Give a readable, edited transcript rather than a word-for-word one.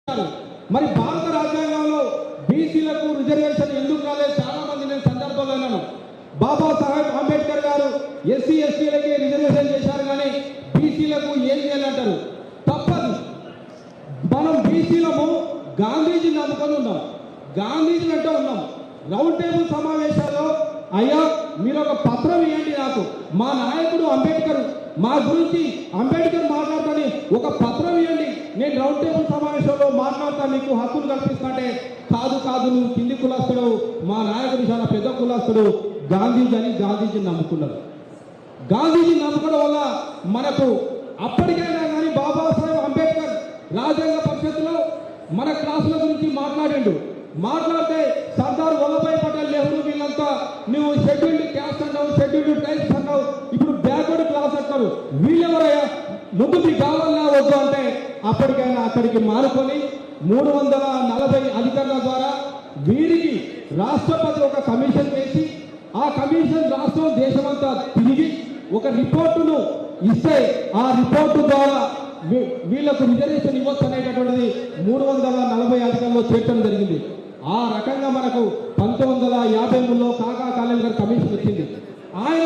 మరి భారత రాజ్యాంగంలో బీసీలకు రిజర్వేషన్ ఎందుకు రాలేదు? చాలా మంది నేను సందర్భంలో అన్నాను. బాబాసాహెబ్ అంబేద్కర్ గారు ఎస్సీ ఎస్టీలకి రిజర్వేషన్ చేశారు, కానీ బీసీలకు ఏం చేయాలంటారు? తప్పదు. మనం బీసీలము గాంధీజీని నమ్ముకొని ఉన్నాం, గాంధీజీని అంటే ఉన్నాం. రౌండ్ టేబుల్ సమావేశాల్లో అయ్యా మీరు ఒక పత్రం ఇవ్వండి నాకు, మా నాయకుడు అంబేద్కర్ మా గురించి అంబేద్కర్ మాట్లాడతాని ఒక పత్రం ఇవ్వండి, నేను రౌండ్ టేబుల్ సమావేశంలో మాట్లాడతా, మీకు హక్కులు కల్పిస్తుంటే కాదు కాదు నువ్వు కింది కులస్తుడు, మా నాయకుడు చాలా పెద్ద కులస్తుడు గాంధీజీ అని గాంధీజీని నమ్ముకున్నారు. గాంధీజీని నమ్ముకోవడం వల్ల మనకు అప్పటికైనా కానీ బాబాసాహెబ్ అంబేద్కర్ రాజ్యాంగ పరిషత్తులో మన క్లాసుల గురించి మాట్లాడితే సర్దార్ వల్లభాయ్ పటేల్, నెహ్రూ వీళ్ళంతా నువ్వు షెడ్యూల్డ్ క్యాస్ట్ అన్నావు, షెడ్యూల్డ్ ట్రైబ్స్ అన్నావు, ఇప్పుడు బ్యాక్వర్డ్ క్లాస్ అంటారు. వీళ్ళెవరయ్యా? ముందు మీకు కావాలన్నా వద్దు అంటే అప్పటికైనా అక్కడికి మారుకొని 340 అధికారుల ద్వారా వీరికి రాష్ట్రపతి ఒక కమిషన్ వేసి ఆ కమిషన్ రాష్ట్రం దేశమంతా తిరిగి ఒక రిపోర్టును ఇస్తే ఆ రిపోర్టు ద్వారా వీళ్లకు రిజర్వేషన్ ఇవ్వచ్చు అనేటటువంటిది 340 అధికారుల్లో చేర్చడం జరిగింది. ఆ రకంగా మనకు 1953లో కాకా కాలేజ్ గారు కమిషన్ వచ్చింది. ఆయన